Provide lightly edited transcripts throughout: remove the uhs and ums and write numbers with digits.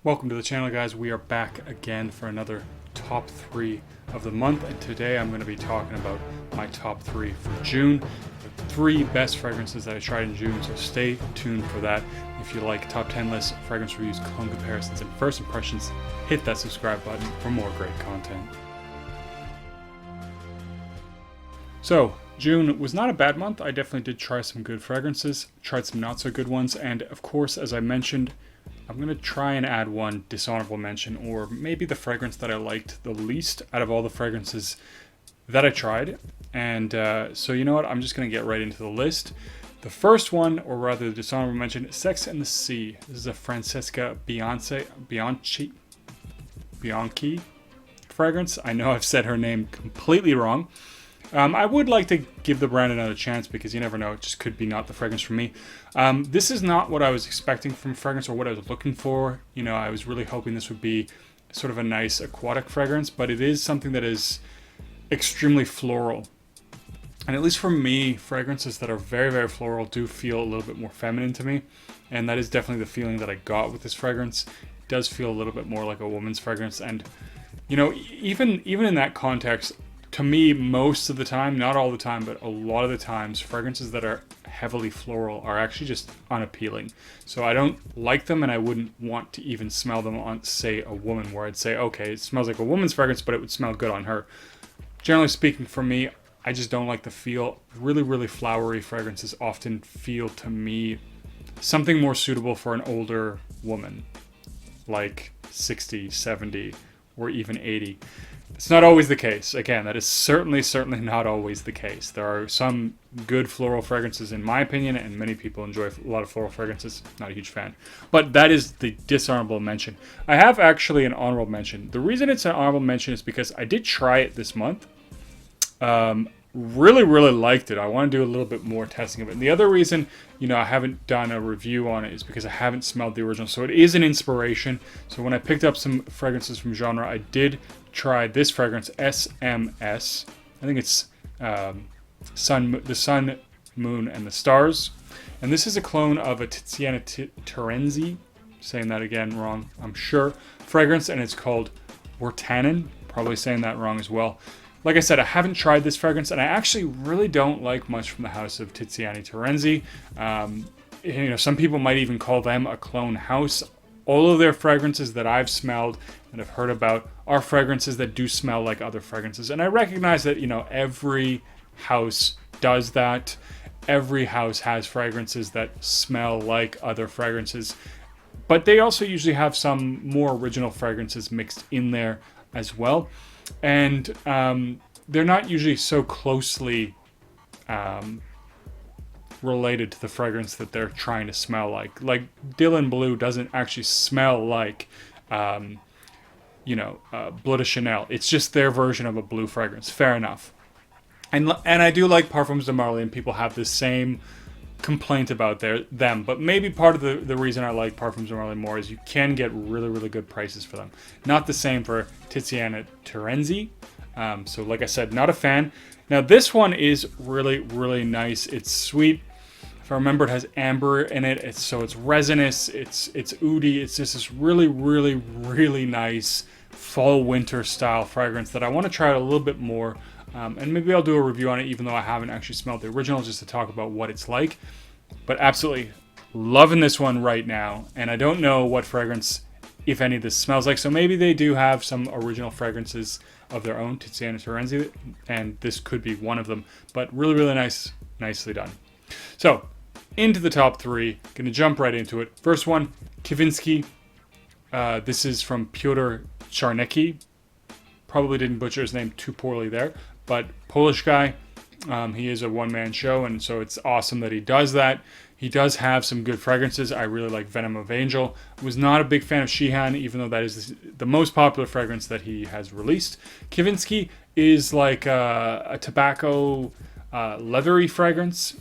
Welcome to the channel, guys. We are back again for another top 3 of the month, and today I'm going to be talking about my top 3 for June, the 3 best fragrances that I tried in June, so stay tuned for that. If you like top 10 lists, fragrance reviews, cologne comparisons, and first impressions, hit that subscribe button for more great content. So, June was not a bad month. I definitely did try some good fragrances, tried some not so good ones, and of course, as I mentioned, I'm going to try and add one dishonorable mention, or maybe the fragrance that I liked the least out of all the fragrances that I tried. And so you know what, I'm just going to get right into the list. The first one, or rather the dishonorable mention, Sex and the Sea. This is a Francesca Bianchi fragrance. I know I've said her name completely wrong. I would like to give the brand another chance because you never know, it just could be not the fragrance for me. This is not what I was expecting from fragrance or what I was looking for. You know, I was really hoping this would be sort of a nice aquatic fragrance, but it is something that is extremely floral. And at least for me, fragrances that are very, very floral do feel a little bit more feminine to me. And that is definitely the feeling that I got with this fragrance. It does feel a little bit more like a woman's fragrance. And, you know, even in that context, to me, most of the time, not all the time, but a lot of the times, fragrances that are heavily floral are actually just unappealing. So I don't like them, and I wouldn't want to even smell them on, say, a woman, where I'd say, okay, it smells like a woman's fragrance, but it would smell good on her. Generally speaking, for me, I just don't like the feel. Really, really flowery fragrances often feel to me something more suitable for an older woman, like 60, 70, or even 80. It's not always the case. Again, that is certainly not always the case. There are some good floral fragrances in my opinion, and many people enjoy a lot of floral fragrances. Not a huge fan. But that is the dishonorable mention. I have actually an honorable mention. The reason it's an honorable mention is because I did try it this month. Really liked it. I want to do a little bit more testing of it. And the other reason, you know, I haven't done a review on it is because I haven't smelled the original. So it is an inspiration. So when I picked up some fragrances from genre, I did try this fragrance, SMS. I think it's the Sun, Moon, and the Stars. And this is a clone of a Tiziana Terenzi. Saying that again wrong, I'm sure. Fragrance, and it's called Wortanen. Probably saying that wrong as well. Like I said, I haven't tried this fragrance, and I actually really don't like much from the house of Tiziana Terenzi. You know, some people might even call them a clone house. All of their fragrances that I've smelled and have heard about are fragrances that do smell like other fragrances. And I recognize that, you know, every house does that. Every house has fragrances that smell like other fragrances. But they also usually have some more original fragrances mixed in there as well. And they're not usually so closely related to the fragrance that they're trying to smell like. Like Dylan Blue doesn't actually smell like, you know, Bleu de Chanel. It's just their version of a blue fragrance. Fair enough. And I do like Parfums de Marly, and people have the same complaint about them, but maybe part of the reason I like Parfums de Marly more is you can get really good prices for them. Not the same for Tiziana Terenzi. So like I said, not a fan. Now this one is really nice. It's sweet. If I remember, it has amber in it. It's resinous. It's oody. It's just this really nice fall winter style fragrance that I want to try out a little bit more. And maybe I'll do a review on it, even though I haven't actually smelled the original, just to talk about what it's like. But absolutely loving this one right now. And I don't know what fragrance, if any, this smells like. So maybe they do have some original fragrances of their own, Tiziana Terenzi, and this could be one of them. But really nice, nicely done. So into the top 3. Gonna jump right into it. First one, Kivinsky. This is from Piotr Czarnecki. Probably didn't butcher his name too poorly there. But Polish guy, he is a one-man show, and so it's awesome that he does that. He does have some good fragrances. I really like Venom of Angel. Was not a big fan of Sheehan, even though that is the most popular fragrance that he has released. Kivinsky is like a tobacco leathery fragrance,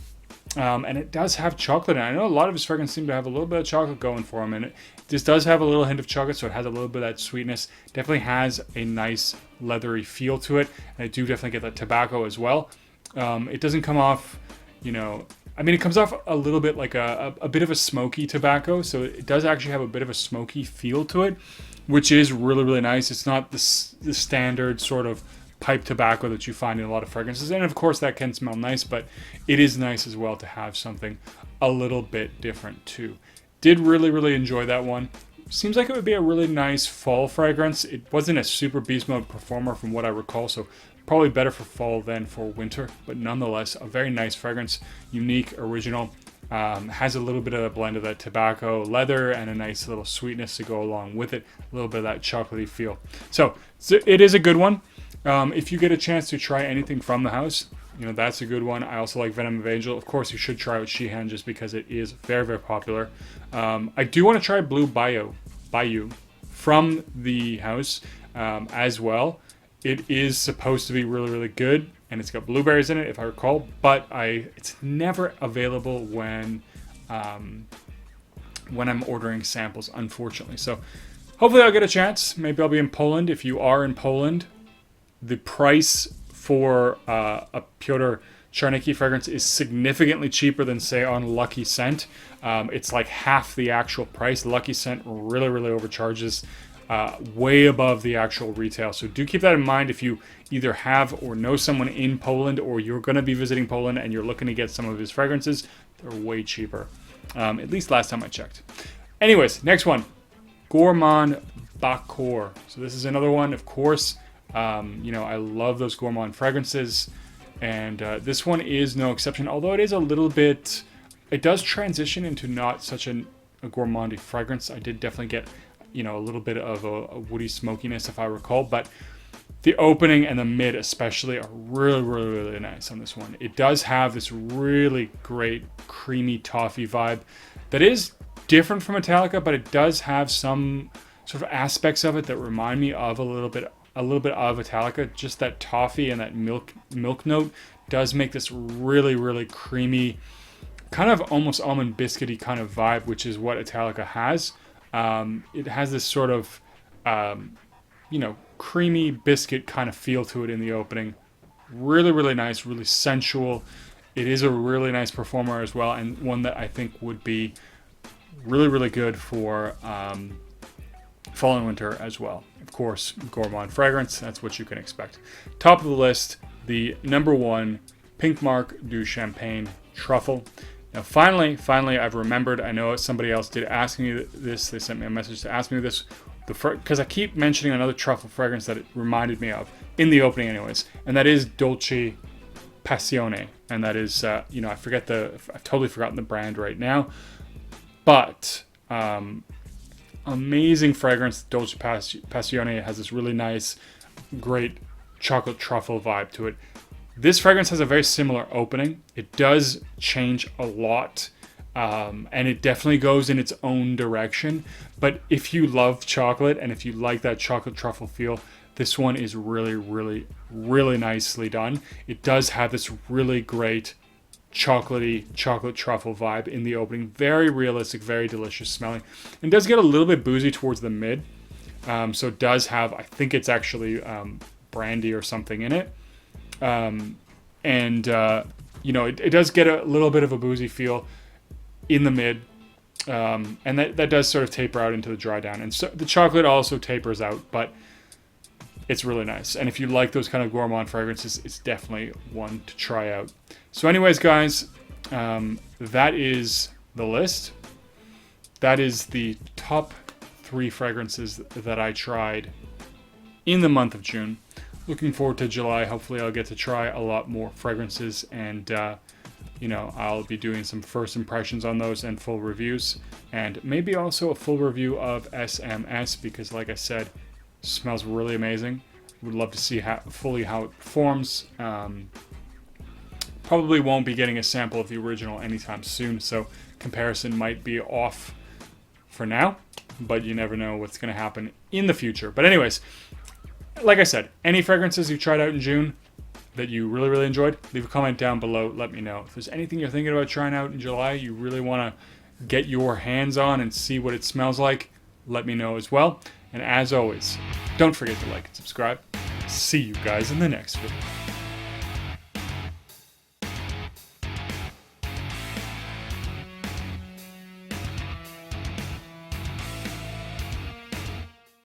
and it does have chocolate in it. I know a lot of his fragrances seem to have a little bit of chocolate going for him, and this does have a little hint of chocolate, so it has a little bit of that sweetness. Definitely has a nice leathery feel to it, and I do definitely get that tobacco as well. It doesn't come off, you know, I mean, it comes off a little bit like a bit of a smoky tobacco, so it does actually have a bit of a smoky feel to it, which is really, really nice. It's not the standard sort of pipe tobacco that you find in a lot of fragrances, and of course that can smell nice, but it is nice as well to have something a little bit different too. Did really, really enjoy that one. Seems like it would be a really nice fall fragrance. It wasn't a super beast mode performer from what I recall, so probably better for fall than for winter, but nonetheless a very nice fragrance, unique, original. Has a little bit of a blend of that tobacco leather and a nice little sweetness to go along with it, a little bit of that chocolatey feel. So it is a good one. If you get a chance to try anything from the house, you know, that's a good one. I also like Venom of Angel. Of course, you should try out Sheehan just because it is very, very popular. I do want to try Blue Bayou from the house as well. It is supposed to be really, really good, and it's got blueberries in it, if I recall, but it's never available when I'm ordering samples, unfortunately. So hopefully I'll get a chance. Maybe I'll be in Poland. If you are in Poland, the price for a Piotr Czarnicki fragrance is significantly cheaper than, say, on Lucky Scent. It's like half the actual price. Lucky Scent really, really overcharges way above the actual retail. So do keep that in mind if you either have or know someone in Poland, or you're going to be visiting Poland and you're looking to get some of his fragrances. They're way cheaper, at least last time I checked. Anyways, next one, Gourmand Bakor. So this is another one, of course. I love those gourmand fragrances, and this one is no exception, although it is a little bit, it does transition into not such a gourmandy fragrance. I did definitely get, a little bit of a woody smokiness, if I recall, but the opening and the mid especially are really, really, really nice on this one. It does have this really great creamy toffee vibe that is different from Metallica, but it does have some sort of aspects of it that remind me of a little bit of Metallica. Just that toffee and that milk note does make this really, really creamy, kind of almost almond biscuity kind of vibe, which is what Metallica has. It has this sort of, creamy biscuit kind of feel to it in the opening. Really, really nice, really sensual. It is a really nice performer as well, and one that I think would be really, really good for fall and winter as well. Of course, gourmand fragrance, that's what you can expect. Top of the list, the number one Pink Mark du Champagne Truffle. Now, finally, I've remembered. I know somebody else did ask me this. They sent me a message to ask me this, because I keep mentioning another truffle fragrance that it reminded me of in the opening, anyways, and that is Dolce Passione, and that is, I've totally forgotten the brand right now, but amazing fragrance. Dolce Passione has this really nice, great chocolate truffle vibe to it. This fragrance has a very similar opening. It does change a lot, and it definitely goes in its own direction. But if you love chocolate and if you like that chocolate truffle feel, this one is really, really, really nicely done. It does have this really great chocolate truffle vibe in the opening. Very realistic, very delicious smelling. And does get a little bit boozy towards the mid. So it does have, I think it's actually brandy or something in it. It does get a little bit of a boozy feel in the mid, and that does sort of taper out into the dry down, and so the chocolate also tapers out, but it's really nice. And if you like those kind of gourmand fragrances, it's definitely one to try out. So anyways, guys, that is the list. That is the top 3 fragrances that I tried in the month of June. Looking forward to July. Hopefully I'll get to try a lot more fragrances, and I'll be doing some first impressions on those and full reviews, and maybe also a full review of SMS, because like I said, smells really amazing. Would love to see how it performs. Probably won't be getting a sample of the original anytime soon, so comparison might be off for now, but you never know what's going to happen in the future. But anyways, like I said, any fragrances you tried out in June that you really, really enjoyed, leave a comment down below. Let me know. If there's anything you're thinking about trying out in July, you really want to get your hands on and see what it smells like, let me know as well. And as always, don't forget to like and subscribe. See you guys in the next video.